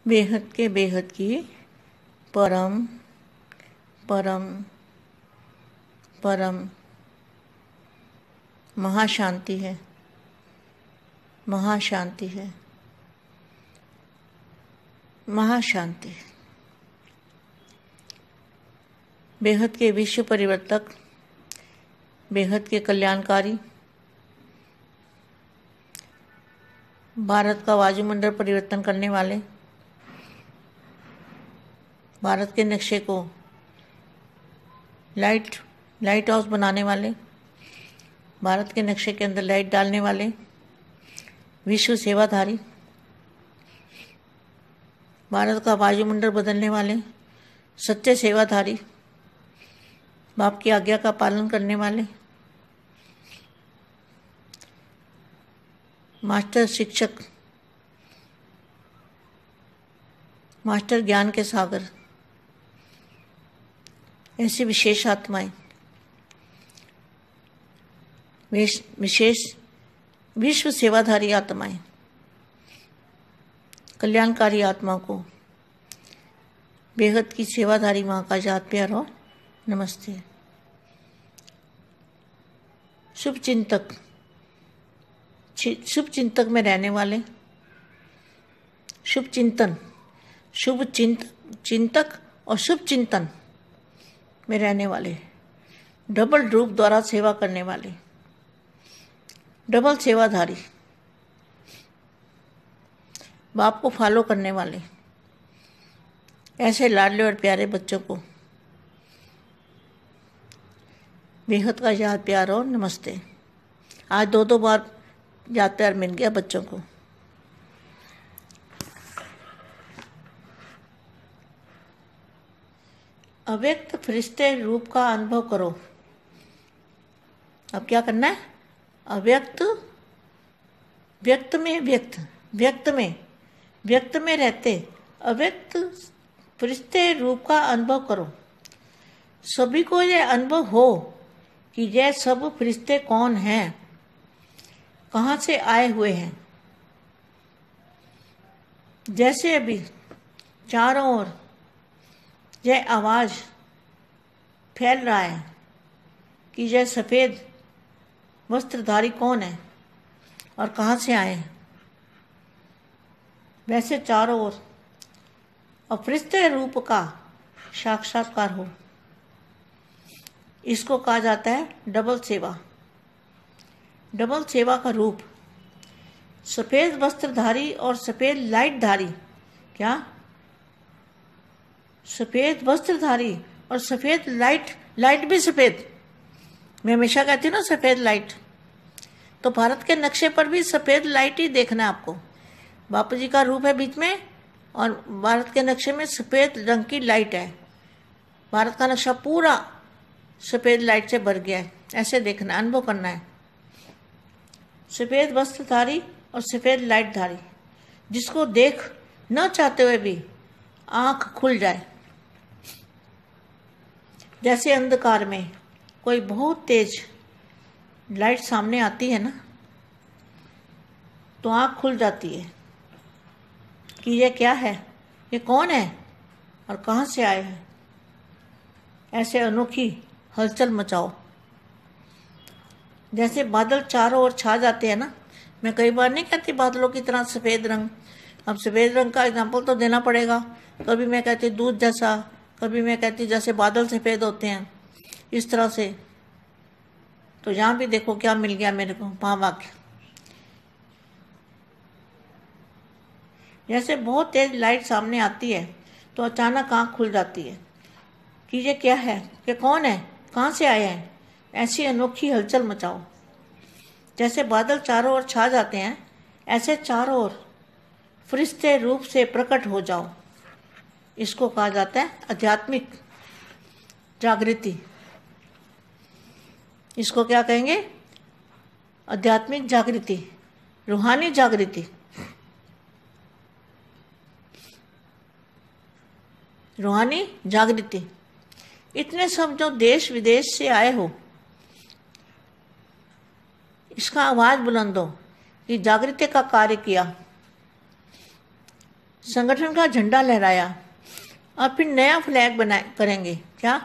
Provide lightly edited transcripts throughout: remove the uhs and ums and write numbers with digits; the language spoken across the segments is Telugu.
बेहद के बेहद की परम परम परम महाशांति है, महाशांति है, महाशांति। बेहद के विश्व परिवर्तक, बेहद के कल्याणकारी, भारत का वायुमंडल परिवर्तन करने वाले, भारत के नक्शे को लाइट हाउस बनाने वाले, भारत के नक्शे के अंदर लाइट डालने वाले, विश्व सेवाधारी, भारत का वायुमंडल बदलने वाले, सच्चे सेवाधारी, बाप की आज्ञा का पालन करने वाले, मास्टर शिक्षक, मास्टर ज्ञान के सागर, ऐसी विशेष आत्माएं, विशेष विश्व सेवाधारी आत्माएं, कल्याणकारी आत्मा को बेहद की सेवाधारी माँ का याद प्यार और नमस्ते। शुभ चिंतक में रहने वाले, शुभ चिंतक और शुभ चिंतन में रहने वाले, डबल रूप द्वारा सेवा करने वाले, डबल सेवाधारी, बाप को फॉलो करने वाले, ऐसे लाडले और प्यारे बच्चों को बेहद का याद प्यार और नमस्ते। आज दो बार याद प्यार मिल गया बच्चों को। अव्यक्त फरिश्ते रूप का अनुभव करो। अब क्या करना है? अव्यक्त व्यक्त में रहते अव्यक्त फरिश्ते रूप का अनुभव करो। सभी को यह अनुभव हो कि यह सब फरिश्ते कौन हैं, कहाँ से आए हुए हैं। जैसे अभी चारों ओर यह आवाज फैल रहा है कि यह सफेद वस्त्रधारी कौन है और कहाँ से आए हैं, वैसे चारों ओर फरिश्ते रूप का साक्षात्कार हो। इसको कहा जाता है डबल सेवा। डबल सेवा का रूप सफेद वस्त्रधारी और सफेद लाइटधारी। क्या? सफेद वस्त्रधारी और सफेद लाइट भी सफेद। मैं हमेशा कहती हूँ ना सफेद लाइट, तो भारत के नक्शे पर भी सफेद लाइट ही देखना है आपको। बापू जी का रूप है बीच में और भारत के नक्शे में सफेद रंग की लाइट है। भारत का नक्शा पूरा सफेद लाइट से भर गया है, ऐसे देखना, अनुभव करना है। सफेद वस्त्रधारी और सफेद लाइटधारी, जिसको देख न चाहते हुए भी आंख खुल जाए। जैसे अंधकार में कोई बहुत तेज लाइट सामने आती है ना, तो आंख खुल जाती है कि ये क्या है, ये कौन है और कहाँ से आए हैं। ऐसे अनोखी हलचल मचाओ। जैसे बादल चारों ओर छा जाते हैं ना, मैं कई बार नहीं कहती बादलों की तरह सफ़ेद रंग। अब सफ़ेद रंग का एग्जाम्पल तो देना पड़ेगा। कभी मैं कहती दूध जैसा, कभी मैं कहती जैसे बादल सफ़ेद होते हैं, इस तरह से। तो यहाँ भी देखो क्या मिल गया मेरे को, महावाक्य। जैसे बहुत तेज लाइट सामने आती है तो अचानक आँख खुल जाती है कि ये क्या है, ये कौन है, कहाँ से आए हैं। ऐसी अनोखी हलचल मचाओ। जैसे बादल चारों ओर छा जाते हैं, ऐसे चारों ओर फरिश्ते रूप से प्रकट हो जाओ। इसको कहा जाता है आध्यात्मिक जागृति। इसको क्या कहेंगे? आध्यात्मिक जागृति, रूहानी जागृति। रूहानी जागृति। इतने सब जो देश विदेश से आए हो, इसका आवाज बुलंद हो कि जागृति का कार्य किया। संगठन का झंडा लहराया और फिर नया फ्लैग बनाए करेंगे। क्या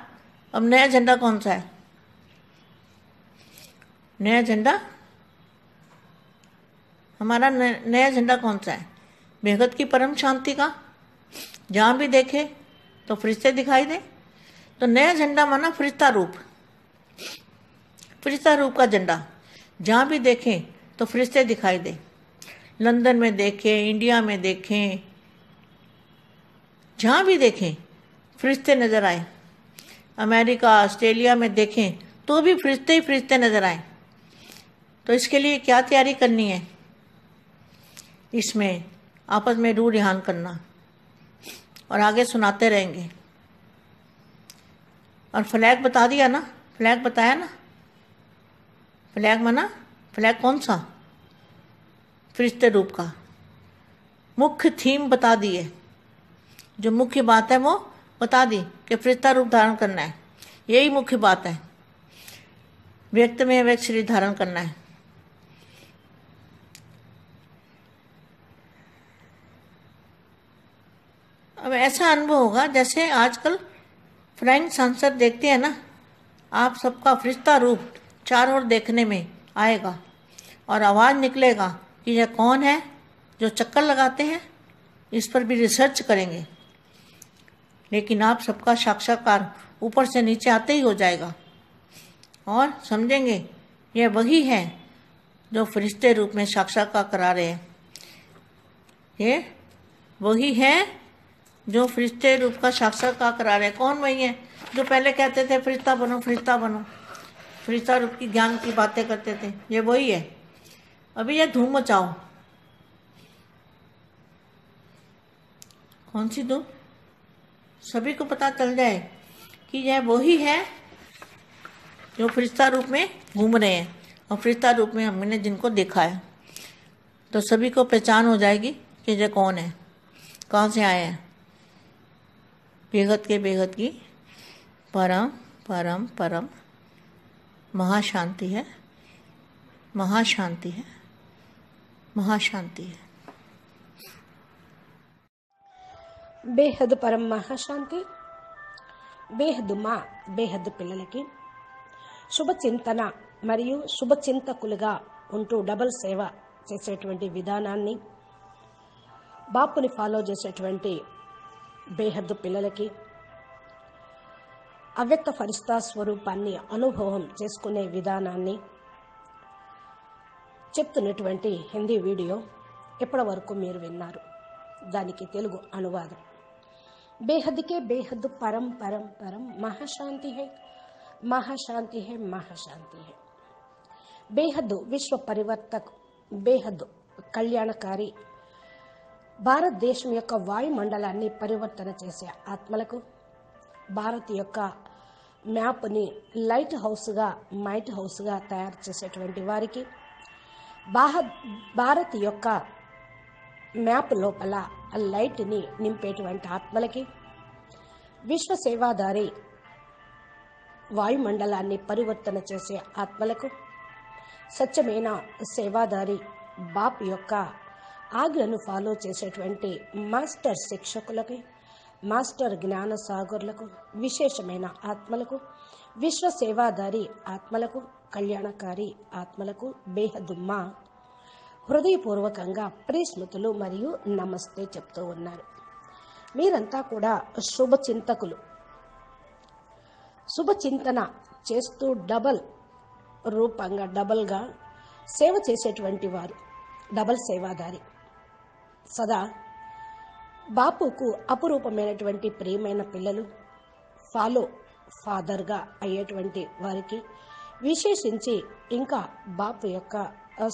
अब नया झंडा कौन सा है? नया झंडा हमारा नया झंडा कौन सा है? बेहद की परम शांति का, जहाँ भी देखे तो फरिश्ते दिखाई दे। तो नया झंडा माना फरिश्ता रूप, फरिश्ता रूप का झंडा, जहाँ भी देखें तो फरिश्ते दिखाई दे। लंदन में देखें, इंडिया में देखें, जहाँ भी देखें फरिश्ते नजर आए। अमेरिका, ऑस्ट्रेलिया में देखें तो भी फरिश्ते ही फरिश्ते नजर आए। तो इसके लिए क्या तैयारी करनी है? इसमें आपस में रूह रिहान करना और आगे सुनाते रहेंगे। और फ्लैग बता दिया ना, फ्लैग बताया ना। फ्लैग माना, फ्लैग कौन सा? फरिश्ते रूप का। मुख्य थीम बता दिए, जो मुख्य बात है वो बता दी कि फरिश्ता रूप धारण करना है। यही मुख्य बात है, व्यक्त में व्यक्त शरीर धारण करना है। अब ऐसा अनुभव होगा जैसे आजकल फ्लाइंग सांसद देखते हैं ना, आप सबका फरिश्ता रूप चारों ओर देखने में आएगा और आवाज़ निकलेगा कि यह कौन है जो चक्कर लगाते हैं। इस पर भी रिसर्च करेंगे, लेकिन आप सबका साक्षात्कार ऊपर से नीचे आते ही हो जाएगा और समझेंगे यह वही है जो फरिश्ते रूप में साक्षात्कार करा रहे हैं। ये वही है जो फरिश्ते रूप का साक्षात्कार करा रहे हैं। कौन वही है जो पहले कहते थे फरिश्ता बनो, फरिश्ता बनो, फरिश्ता रूप की ज्ञान की बातें करते थे? ये वही है। अभी ये धूम मचाओ। कौन सी धूम? सभी को पता चल जाए कि यह वही है जो फरिश्ता रूप में घूम रहे हैं और फरिश्ता रूप में हमने जिनको देखा है। तो सभी को पहचान हो जाएगी कि यह कौन है, कहाँ से आए हैं। बेहद के बेहद की परम परम परम महाशांति है, महाशांति है, महाशांति है। బేహద్ పరం మహాశాంతి. బేహద్ మా బేహద్ పిల్లలకి శుభచింతన మరియు శుభచింతకులుగా ఉంటూ డబల్ సేవ చేసేటువంటి విధానాన్ని బాపుని ఫాలో చేసేటువంటి బేహద్ పిల్లలకి అవ్యక్త ఫరిస్తా స్వరూపాన్ని అనుభవం చేసుకునే విధానాన్ని చెప్తున్నటువంటి హిందీ వీడియో ఇప్పటి వరకు మీరు విన్నారు. దానికి తెలుగు అనువాదం. बेहद के बेहद परम परम परम महाशांति है, महाशांति है, महाशांति है. बेहद विश्व परिवर्तक, बेहद కళ్యాణకారి, భారతదేశం యొక్క వాయుమండలాన్ని పరివర్తన చేసే ఆత్మలకు, భారత్ యొక్క మ్యాప్ని లైట్ హౌస్గా, మైట్ హౌస్గా తయారు చేసేటువంటి వారికి, భారత్ యొక్క మ్యాప్ లోపల లైట్ని నింపేటువంటి ఆత్మలకి, విశ్వ సేవాదారి వాయుమండలాన్ని పరివర్తన చేసే ఆత్మలకు, సత్యమైన సేవాదారి బాప్ యొక్క ఆజ్ఞను ఫాలో చేసేటువంటి మాస్టర్ శిక్షకులకి, మాస్టర్ జ్ఞాన సాగర్లకు, విశేషమైన ఆత్మలకు, విశ్వ సేవాదారి ఆత్మలకు, కళ్యాణకారి ఆత్మలకు బేహదుమ్మా హృదయపూర్వకంగా ప్రియస్మృతులు మరియు నమస్తే చెప్తూ ఉన్నారు. మీరంతా కూడా శుభచింతకులు, శుభచింతన చేస్తూ డబల్ రూపంగా, డబల్గా సేవ చేసేటువంటి వారు, డబల్ సేవాదారి. సదా బాపుకు అపురూపమైనటువంటి ప్రియమైన పిల్లలు, ఫాలో ఫాదర్గా అయ్యేటువంటి వారికి విశేషించి ఇంకా బాపు యొక్క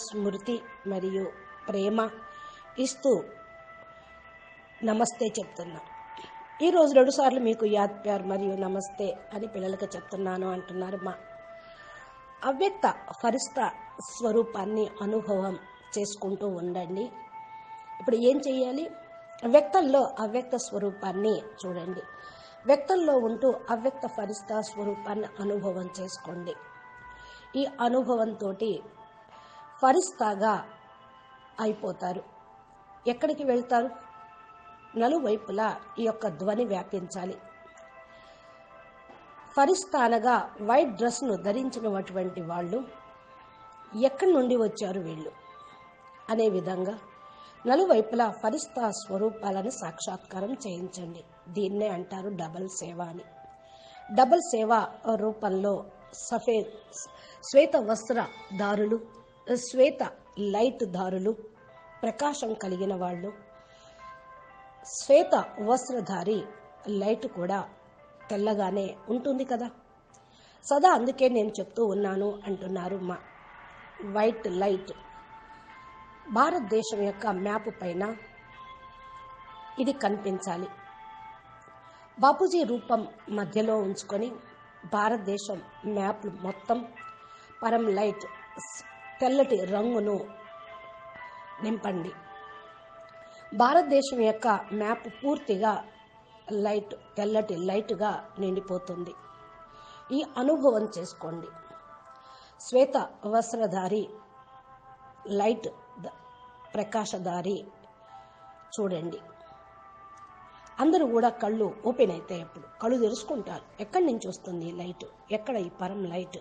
స్మృతి మరియు ప్రేమ ఇస్తూ నమస్తే చెప్తున్నా. ఈరోజు 2 సార్లు మీకు యాద్ ప్యార్ మరియు నమస్తే అని పిల్లలకు చెప్తున్నాను అంటున్నారు. మా అవ్యక్త ఫరిస్తా స్వరూపాన్ని అనుభవం చేసుకుంటూ ఉండండి. ఇప్పుడు ఏం చేయాలి? వ్యక్తంలో అవ్యక్త స్వరూపాన్ని చూడండి. వ్యక్తంలో ఉంటూ అవ్యక్త ఫరిస్తా స్వరూపాన్ని అనుభవం చేసుకోండి. ఈ అనుభవంతో ఫరిస్తాగా అయిపోతారు. ఎక్కడికి వెళ్తారు? నలువైపులా ఈ యొక్క ధ్వని వ్యాపించాలి. ఫరిస్తా అనగా వైట్ డ్రెస్ను ధరించినటువంటి వాళ్ళు, ఎక్కడి నుండి వచ్చారు వీళ్ళు అనే విధంగా నలువైపులా ఫరిస్తా స్వరూపాలను సాక్షాత్కారం చేయించండి. దీన్నే అంటారు డబల్ సేవ అని. డబల్ సేవ రూపంలో శ్వేత వస్త్రదారులు, శ్వేత లైట్ దారులు, ప్రకాశం కలిగిన వాళ్ళు, శ్వేత వస్త్రధారి లైట్ కూడా తెల్లగానే ఉంటుంది కదా సదా. అందుకే నేను చెప్తూ ఉన్నాను అంటున్నారు మా వైట్ లైట్. భారతదేశం యొక్క మ్యాప్ పైన ఇది కనిపించాలి. బాపూజీ రూపం మధ్యలో ఉంచుకొని భారతదేశం మ్యాప్ మొత్తం పరం లైట్ తెల్లటి రంగును నింపండి. భారతదేశం యొక్క మ్యాప్ పూర్తిగా లైట్, తెల్లటి లైట్గా నిండిపోతుంది. ఈ అనుభవం చేసుకోండి. శ్వేత వస్త్రధారి లైట్ ప్రకాశధారి చూడండి. అందరూ కూడా కళ్ళు ఓపెన్ అవుతాయి. అప్పుడు కళ్ళు తెరుచుకుంటారు. ఎక్కడి నుంచి వస్తుంది ఈ లైట్, ఎక్కడ ఈ పరం లైట్,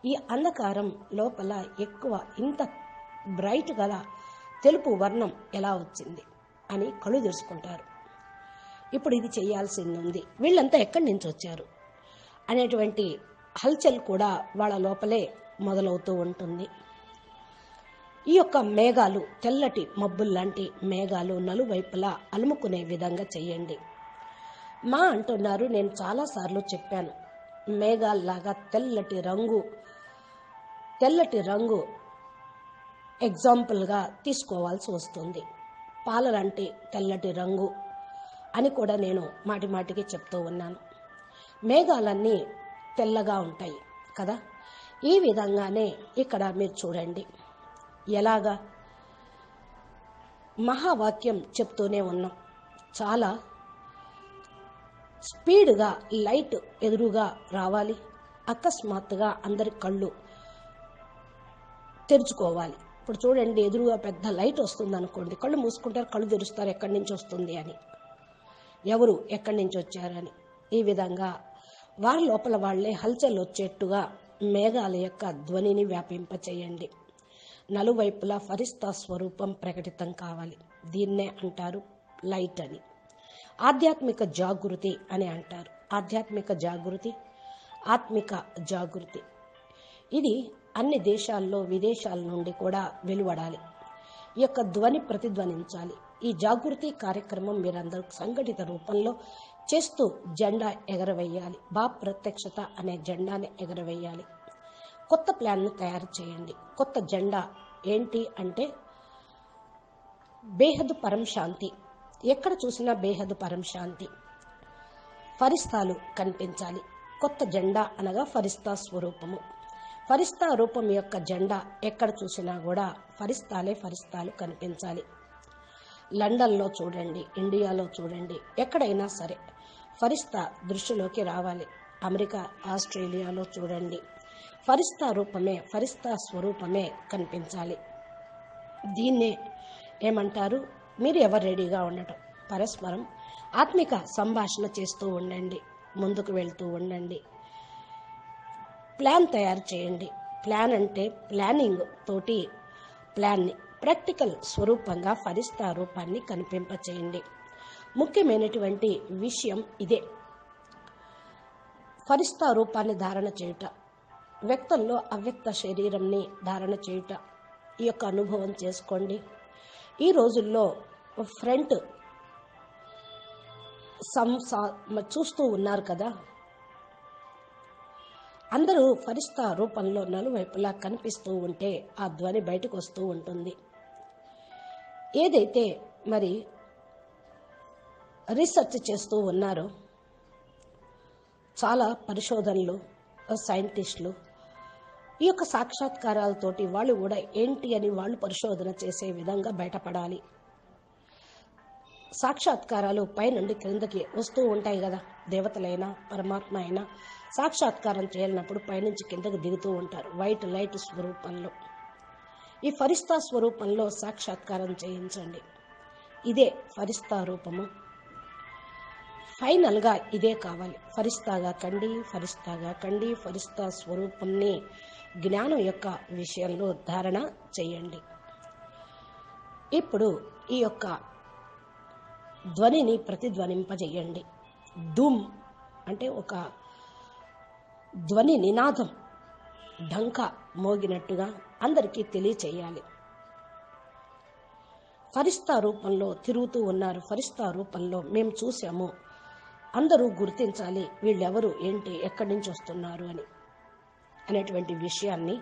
ఈ అంధకారం లోపల ఎక్కువ ఇంత బ్రైట్ గల తెలుపు వర్ణం ఎలా వచ్చింది అని కళ్ళు తెరుచుకుంటారు. ఇప్పుడు ఇది చేయాల్సింది ఉంది. వీళ్ళంతా ఎక్కడి నుంచి వచ్చారు అనేటువంటి హల్చల్ కూడా వాళ్ళ లోపలే మొదలవుతూ ఉంటుంది. ఈ యొక్క మేఘాలు, తెల్లటి మబ్బుల్లాంటి మేఘాలు నలువైపులా అలుముకునే విధంగా చెయ్యండి. మా అంటున్నారు, నేను చాలాసార్లు చెప్పాను, మేఘాల్లాగా తెల్లటి రంగు ఎగ్జాంపుల్గా తీసుకోవాల్సి వస్తుంది. పాలలాంటి తెల్లటి రంగు అని కూడా నేను మాటిమాటికి చెప్తూ ఉన్నాను. మేఘాలన్నీ తెల్లగా ఉంటాయి కదా. ఈ విధంగానే ఇక్కడ మీరు చూడండి ఎలాగా మహావాక్యం చెప్తూనే ఉన్నాం. చాలా స్పీడ్గా లైట్ ఎదురుగా రావాలి. అకస్మాత్తుగా అందరి కళ్ళు తెరుచుకోవాలి. ఇప్పుడు చూడండి, ఎదురుగా పెద్ద లైట్ వస్తుంది అనుకోండి, కళ్ళు మూసుకుంటారు, కళ్ళు తెరుస్తారు ఎక్కడి నుంచి వస్తుంది అని, ఎవరు ఎక్కడి నుంచి వచ్చారని. ఈ విధంగా వారి లోపల వాళ్లే హల్చల్ వచ్చేట్టుగా మేఘాల యొక్క ధ్వనిని వ్యాపింపచేయండి. నలువైపులా ఫరిస్తా స్వరూపం ప్రకటితం కావాలి. దీన్నే అంటారు లైట్ అని. ఆధ్యాత్మిక జాగృతి అని అంటారు. ఆధ్యాత్మిక జాగృతి, ఆత్మిక జాగృతి, ఇది అన్ని దేశాల్లో విదేశాల నుండి కూడా వెలువడాలి. ఈ యొక్క ధ్వని ప్రతిధ్వనించాలి. ఈ జాగృతి కార్యక్రమం మీరందరూ సంఘటిత రూపంలో చేస్తూ జెండా ఎగరవేయాలి. బాప్ ప్రత్యక్షత అనే జెండాని ఎగరవేయాలి. కొత్త ప్లాన్ను తయారు చేయండి. కొత్త జెండా ఏంటి అంటే బేహద్ పరం శాంతి. ఎక్కడ చూసినా బేహద్ పరం శాంతి, ఫరిస్తాలు కనిపించాలి. కొత్త జెండా అనగా ఫరిస్తా స్వరూపము. ఫరిస్తా రూపం యొక్క జెండా ఎక్కడ చూసినా కూడా ఫరిస్తాలు కనిపించాలి. లండన్లో చూడండి, ఇండియాలో చూడండి, ఎక్కడైనా సరే ఫరిస్తా దృష్టిలోకి రావాలి. అమెరికా, ఆస్ట్రేలియాలో చూడండి, ఫరిస్తా రూపమే, ఫరిస్తా స్వరూపమే కనిపించాలి. దీన్నే ఏమంటారు, మీరు ఎవరు రెడీగా ఉండటం. పరస్పరం ఆత్మిక సంభాషణ చేస్తూ ఉండండి, ముందుకు వెళ్తూ ఉండండి. ప్లాన్ తయారు చేయండి. ప్లాన్ అంటే ప్లానింగ్ తోటి ప్లాన్ని ప్రాక్టికల్ స్వరూపంగా ఫరిస్తా రూపాన్ని కనిపింపచేయండి. ముఖ్యమైనటువంటి విషయం ఇదే. ఫరిస్తా రూపాన్ని ధారణ చేయుట, వ్యక్తుల్లో అవ్యక్త శరీరంని ధారణ చేయుట, ఈ యొక్క అనుభవం చేసుకోండి. ఈ రోజుల్లో ఫ్రంట్ చూస్తూ ఉన్నారు కదా, అందరూ ఫరిస్తా రూపంలో నలువైపులా కనిపిస్తూ ఉంటే ఆ ధ్వని బయటకు వస్తూ ఉంటుంది. ఏదైతే మరి రీసెర్చ్ చేస్తూ ఉన్నారో చాలా పరిశోధనలు, సైంటిస్టులు ఈ యొక్క సాక్షాత్కారాలతోటి వాళ్ళు కూడా ఏంటి అని వాళ్ళు పరిశోధన చేసే విధంగా బయటపడాలి. సాక్షాత్కారాలు పైనుండి క్రిందకి వస్తూ ఉంటాయి కదా. దేవతలైనా పరమాత్మ అయినా సాక్షాత్కారం చేయాలన్నప్పుడు పైనుంచి కిందకు దిగుతూ ఉంటారు వైట్ లైట్ స్వరూపంలో. ఈ ఫరిస్తా స్వరూపంలో సాక్షాత్కారం చేయించండి. ఇదే ఫరిస్తా రూపము, ఫైనల్గా ఇదే కావాలి. ఫరిస్తాగా కండి, ఫరిస్తాగా కండి, ఫరిస్తా స్వరూపంని జ్ఞానం యొక్క విషయంలో ధారణ చేయండి. ఇప్పుడు ఈ యొక్క ధ్వనిని ప్రతిధ్వనింపజేయండి. ధూమ్ అంటే ఒక ధ్వని నినాదం, ఢంకా మోగినట్టుగా అందరికీ తెలియచేయాలి. ఫరిస్తా రూపంలో తిరుగుతూ ఉన్నారు, ఫరిస్తా రూపంలో మేము చూసాము, అందరూ గుర్తించాలి వీళ్ళెవరు, ఏంటి, ఎక్కడి నుంచి వస్తున్నారు అని అనేటువంటి విషయాన్ని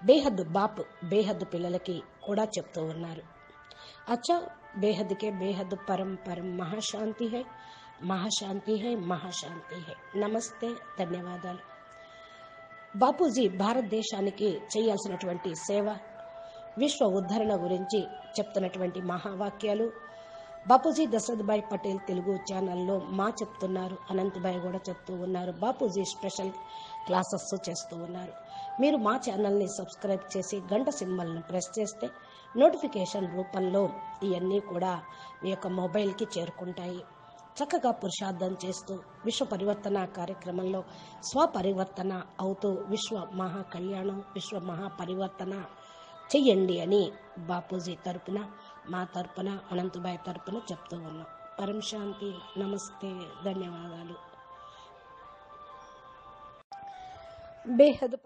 బేహద్ బాప్ బేహద్ పిల్లలకి కూడా చెప్తూ ఉన్నారు. అచ్చా, బేహద్కే బేహద్ పరం పరం మహాశాంతి హై, మహాశాంతి హై, మహాశాంతి హై. నమస్తే, ధన్యవాదాలు. బాపూజీ భారతదేశానికి చేయాల్సినటువంటి సేవ, విశ్వ ఉద్ధరణ గురించి చెప్తున్నటువంటి మహావాక్యాలు బాపూజీ దశరథ్భాయ్ పటేల్ తెలుగు ఛానల్లో చెప్తున్నారు, అనంతభాయ్ కూడా చెప్తూ ఉన్నారు. బాపూజీ స్పెషల్ క్లాసెస్ చేస్తూ ఉన్నారు. మీరు మా ఛానల్ని సబ్స్క్రైబ్ చేసి గంట సింబల్ను ప్రెస్ చేస్తే నోటిఫికేషన్ రూపంలో ఇవన్నీ కూడా మీ యొక్క మొబైల్కి చేరుకుంటాయి. చక్కగా పురుషార్థం చేస్తూ విశ్వ పరివర్తన కార్యక్రమంలో స్వపరివర్తన అవుతూ విశ్వ మహాకళ్యాణం, విశ్వ మహాపరివర్తన చెయ్యండి అని బాపూజీ తరపున, మా తరపున, అనంతభాయ్ తరపున చెప్తూ ఉన్నాం. పరం శాంతి. నమస్తే, ధన్యవాదాలు. బేహద్